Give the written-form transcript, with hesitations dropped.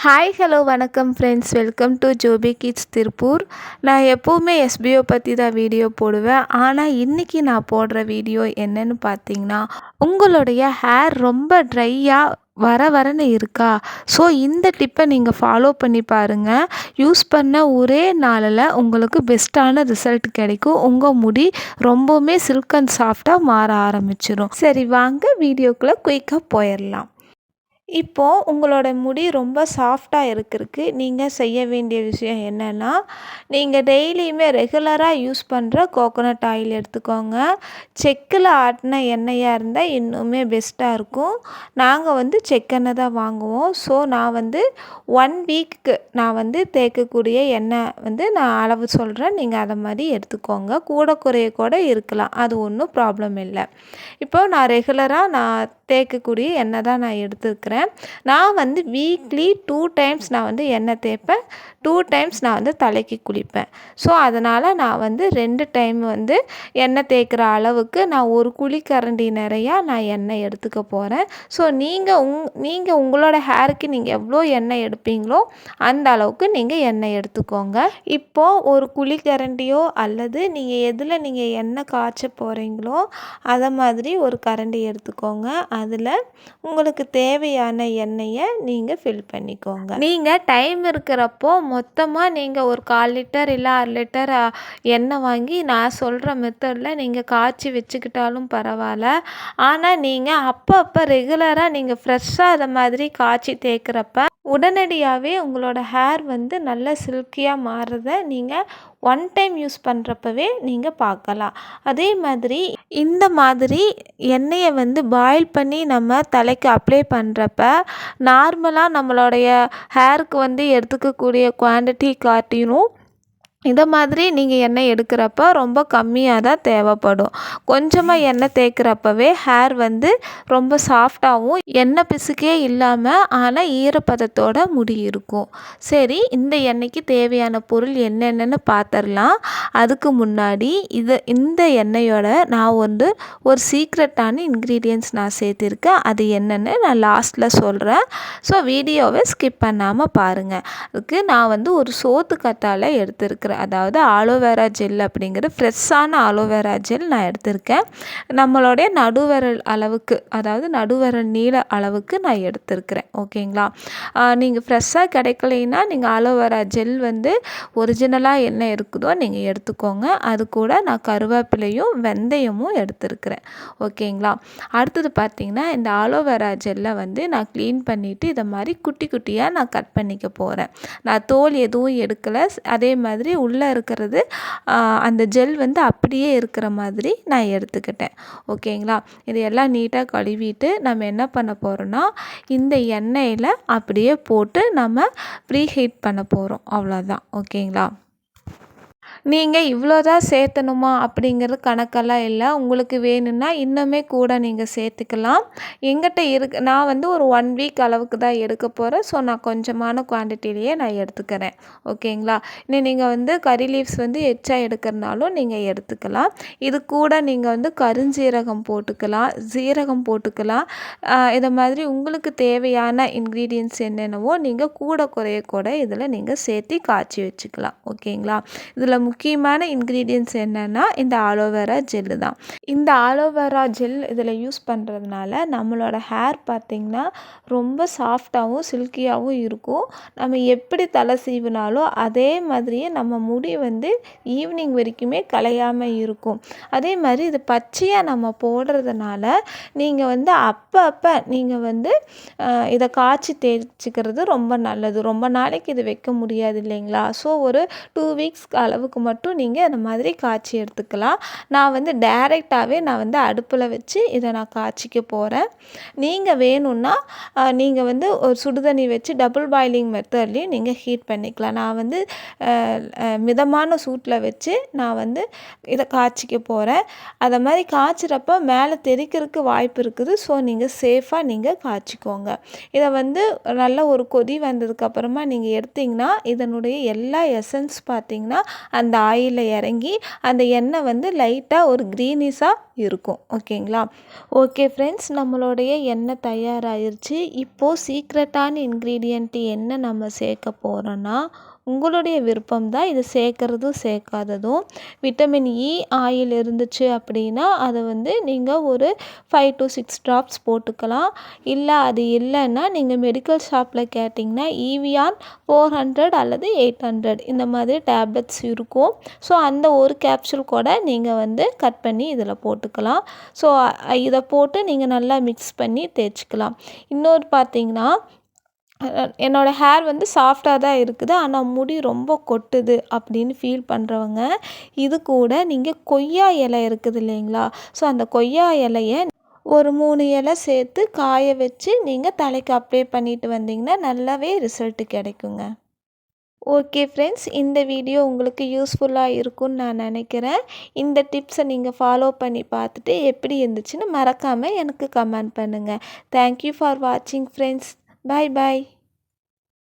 Hi hello வணக்கம் friends, welcome to Joby kids Tiruppur. நான் எப்போவுமே எஸ்பிஓ பற்றி தான் வீடியோ போடுவேன். ஆனால் இன்றைக்கி நான் போடுற வீடியோ என்னன்னு பார்த்தீங்கன்னா, உங்களுடைய ஹேர் ரொம்ப ட்ரையாக வரன்னு இருக்கா? ஸோ இந்த டிப்பை நீங்கள் ஃபாலோ பண்ணி பாருங்கள். யூஸ் பண்ண ஒரே நாளில் உங்களுக்கு பெஸ்ட்டான ரிசல்ட் கிடைக்கும். உங்கள் முடி ரொம்பவுமே சில்க் அண்ட் சாஃப்டாக மாற ஆரம்பிச்சிடும். சரி, வாங்க வீடியோக்குள்ளே குயிக்காக போயிடலாம். இப்போது உங்களோட முடி ரொம்ப சாஃப்டாக இருக்கிறதுக்கு நீங்கள் செய்ய வேண்டிய விஷயம் என்னென்னா, நீங்கள் டெய்லியுமே ரெகுலராக யூஸ் பண்ணுற கோகோனட் ஆயில் எடுத்துக்கோங்க. செக்கில் ஆட்டின எண்ணெயாக இருந்தால் இன்னுமே பெஸ்ட்டாக இருக்கும். நாங்கள் செக்கெண்ணெய் தான் வாங்குவோம். ஸோ நான் 1 வீக்கு நான் தேய்க்கக்கூடிய எண்ணெய் நான் அளவு சொல்கிறேன். நீங்கள் அதை மாதிரி எடுத்துக்கோங்க. கூட குறைய கூட இருக்கலாம், அது ஒன்றும் ப்ராப்ளம் இல்லை. இப்போ நான் ரெகுலராக தேய்க்கக்கூடிய எண்ணெய் தான் நான் எடுத்துருக்கிறேன். நான் வீக்லி 2 டைம்ஸ் நான் எண்ணெய் தேய்ப்பேன். 2 டைம்ஸ் நான் தலைக்கு குளிப்பேன். ஸோ அதனால் நான் 2 டைம் எண்ணெய் தேய்க்கிற அளவுக்கு நான் ஒரு குழிக்கரண்டி நிறையா நான் எண்ணெய் எடுத்துக்க போகிறேன். ஸோ நீங்கள் உங்களோட ஹேருக்கு நீங்கள் எவ்வளோ எண்ணெய் எடுப்பீங்களோ அந்த அளவுக்கு நீங்கள் எண்ணெய் எடுத்துக்கோங்க. இப்போது ஒரு குழிக்கரண்டியோ அல்லது நீங்கள் எதில் நீங்கள் எண்ணெய் காய்ச்ச போகிறீங்களோ அதை மாதிரி ஒரு கரண்டி எடுத்துக்கோங்க. அதில் உங்களுக்கு தேவையான எண்ணெயை நீங்கள் ஃபில் பண்ணிக்கோங்க. நீங்கள் டைம் இருக்கிறப்போ மொத்தமாக நீங்கள் ஒரு 1/4 லிட்டர் இல்லை 1/2 லிட்டர் எண்ணெய் வாங்கி நான் சொல்கிற மெத்தடில் நீங்கள் காய்ச்சி வச்சுக்கிட்டாலும் பரவாயில்ல. ஆனால் நீங்கள் அப்பப்போ ரெகுலராக நீங்கள் ஃப்ரெஷ்ஷாக அதை மாதிரி காய்ச்சி தேய்க்கிறப்ப உடனடியாகவே உங்களோட ஹேர் நல்ல சில்கியாக மாறுறத நீங்கள் 1 டைம் யூஸ் பண்ணுறப்பவே நீங்கள் பார்க்கலாம். அதே மாதிரி இந்த மாதிரி எண்ணெயை பாயில் பண்ணி நம்ம தலைக்கு அப்ளை பண்ணுறப்ப நார்மலாக நம்மளுடைய ஹேருக்கு எடுத்துக்கக்கூடிய குவான்டிட்டி காட்டிலும் இதை மாதிரி நீங்கள் எண்ணெய் எடுக்கிறப்ப ரொம்ப கம்மியாக தான் தேவைப்படும். கொஞ்சமாக எண்ணெய் தேய்க்கிறப்பவே ஹேர் ரொம்ப சாஃப்டாகவும் எண்ணெய் பிசுக்கே இல்லாமல் ஆனால் ஈரப்பதத்தோட முடி இருக்கும். சரி, இந்த எண்ணெய்க்கு தேவையான பொருள் என்னென்னு பார்த்துடலாம். அதுக்கு முன்னாடி இந்த எண்ணெயோட நான் ஒரு சீக்ரெட்டான இன்க்ரீடியன்ட்ஸ் நான் சேர்த்திருக்கேன். அது என்னென்னு நான் லாஸ்ட்டில் சொல்கிறேன். ஸோ வீடியோவை ஸ்கிப் பண்ணாமல் பாருங்கள். அதுக்கு நான் ஒரு சோத்து கத்தாழை எடுத்திருக்கிறேன். அதாவது ஆலோவேரா ஜெல் அப்படிங்கிற ஃப்ரெஷ்ஷான ஆலோவேரா ஜெல் நான் எடுத்திருக்கேன். நம்மளுடைய நடுவிரல் அளவுக்கு, அதாவது நடுவிரல் நீள அளவுக்கு நான் எடுத்திருக்கிறேன். ஓகேங்களா? நீங்கள் ஃப்ரெஷ்ஷாக கிடைக்கலைன்னா நீங்கள் ஆலோவேரா ஜெல் ஒரிஜினலாக என்ன இருக்குதோ நீங்கள் எடுத்துக்கோங்க. அது கூட நான் கருவேப்பிலையும் வெந்தயமும் எடுத்திருக்கிறேன். ஓகேங்களா? அடுத்தது பார்த்திங்கன்னா, இந்த ஆலோவேரா ஜெல்லை நான் க்ளீன் பண்ணிவிட்டு இதை மாதிரி குட்டி குட்டியாக நான் கட் பண்ணிக்க போகிறேன். நான் தோல் எதுவும் எடுக்கலை. அதே மாதிரி உள்ளே இருக்கிறது அந்த ஜெல் அப்படியே இருக்கிற மாதிரி நான் எடுத்துக்கிட்டேன். ஓகேங்களா? இதையெல்லாம் நீட்டாக கழுவிட்டு நம்ம என்ன பண்ண போகிறோன்னா, இந்த எண்ணெயில் அப்படியே போட்டு நம்ம ப்ரீ ஹீட் பண்ண போகிறோம். அவ்வளோதான். ஓகேங்களா? நீங்கள் இவ்வளோ தான் சேர்த்தணுமா அப்படிங்கிறது கணக்கெல்லாம் இல்லை. உங்களுக்கு வேணும்னா இன்னுமே கூட நீங்கள் சேர்த்துக்கலாம். எங்கிட்ட நான் ஒரு 1 வீக் அளவுக்கு தான் எடுக்க போகிறேன். ஸோ நான் கொஞ்சமான குவான்டிட்டிலேயே நான் எடுத்துக்கிறேன். ஓகேங்களா? இன்னும் நீங்கள் கறி லீவ்ஸ் எச்சா எடுக்கிறனாலும் நீங்கள் எடுத்துக்கலாம். இது கூட நீங்கள் கருஞ்சீரகம் போட்டுக்கலாம், சீரகம் போட்டுக்கலாம். இதை மாதிரி உங்களுக்கு தேவையான இன்க்ரீடியன்ட்ஸ் என்னென்னவோ நீங்கள் கூட குறைய கூட இதில் நீங்கள் சேர்த்து காய்ச்சி வச்சுக்கலாம். ஓகேங்களா? இதில் முக்கியமான இன்க்ரீடியன்ட்ஸ் என்னென்னா இந்த ஆலோவேரா ஜெல்லு தான். இந்த ஆலோவேரா ஜெல் இதில் யூஸ் பண்ணுறதுனால நம்மளோட ஹேர் பார்த்திங்கன்னா ரொம்ப சாஃப்டாகவும் சில்கியாகவும் இருக்கும். நம்ம எப்படி தலை சீவினாலும் அதே மாதிரியே நம்ம முடி ஈவினிங் வரைக்குமே கலையாமல் இருக்கும். அதே மாதிரி இது பச்சையாக நம்ம போடுறதுனால நீங்கள் அப்பப்போ நீங்கள் இதை காய்ச்சி தேய்ச்சிக்கிறது ரொம்ப நல்லது. ரொம்ப நாளைக்கு இது வைக்க முடியாது இல்லைங்களா? ஸோ ஒரு 2 வீக்ஸ் அளவுக்கு மட்டும் நீங்கள் இந்த மாதிரி காய்ச்சி எடுத்துக்கலாம். நான் டைரெக்டாகவே நான் அடுப்பில் வச்சு இதை நான் காய்ச்சிக்க போகிறேன். நீங்கள் வேணும்னா நீங்கள் ஒரு சுடுதண்ணி வச்சு டபுள் பாயிலிங் மெத்தட்லேயும் நீங்கள் ஹீட் பண்ணிக்கலாம். நான் மிதமான சூட்டில் வச்சு நான் இதை காய்ச்சிக்க போகிறேன். அதை மாதிரி காய்ச்சிறப்ப மேலே தெறிக்கிறதுக்கு வாய்ப்பு இருக்குது. ஸோ நீங்கள் சேஃபாக நீங்கள் காய்ச்சிக்கோங்க. இதை நல்ல ஒரு கொதி வந்ததுக்கப்புறமா நீங்கள் எடுத்திங்கன்னா இதனுடைய எல்லா எசன்ஸ் பார்த்திங்கன்னா அந்த அந்த ஆயிலில் இறங்கி அந்த எண்ணெய் வந்து லைட்டாக ஒரு க்ரீனிஷாக இருக்கும். ஓகேங்களா? ஓகே ஃப்ரெண்ட்ஸ், நம்மளுடைய எண்ணெய் தயாராகிருச்சு. இப்போது சீக்ரெட்டான இன்க்ரீடியன்ட் என்ன நம்ம சேர்க்க போகிறோன்னா, உங்களுடைய விருப்பம் தான் இது சேர்க்குறதும் சேர்க்காததும். விட்டமின் இ ஆயில் இருந்துச்சு அப்படின்னா அதை வந்து நீங்கள் ஒரு 5 to 6 ட்ராப்ஸ் போட்டுக்கலாம். இல்லை அது இல்லைன்னா நீங்கள் மெடிக்கல் ஷாப்பில் கேட்டிங்கன்னா ஈவியான் 400 அல்லது 800 இந்த மாதிரி டேப்லெட்ஸ் இருக்கும். ஸோ அந்த ஒரு கேப்சூல் கூட நீங்கள் வந்து கட் பண்ணி இதில் போட்டுக்கலாம். ஸோ இதை போட்டு நீங்கள் நல்லா மிக்ஸ் பண்ணி தேய்ச்சிக்கலாம். இன்னொரு பார்த்தீங்கன்னா, என்னோடய ஹேர் வந்து சாஃப்டாக தான் இருக்குது, ஆனால் முடி ரொம்ப கொட்டுது அப்படின்னு ஃபீல் பண்ணுறவங்க இது கூட நீங்கள் கொய்யா இலை இருக்குது இல்லைங்களா? ஸோ அந்த கொய்யா இலையை ஒரு 3 இலை சேர்த்து காய வச்சு நீங்கள் தலைக்கு அப்ளை பண்ணிட்டு வந்தீங்கன்னா நல்லாவே ரிசல்ட் கிடைக்குங்க. ஓகே ஃப்ரெண்ட்ஸ், இந்த வீடியோ உங்களுக்கு யூஸ்ஃபுல்லாக இருக்கும்னு நான் நினைக்கிறேன். இந்த டிப்ஸை நீங்கள் ஃபாலோ பண்ணி பார்த்துட்டு எப்படி இருந்துச்சுன்னு மறக்காமல் எனக்கு கமெண்ட் பண்ணுங்கள். தேங்க்யூ ஃபார் வாட்சிங் ஃப்ரெண்ட்ஸ். பாய் பாய்.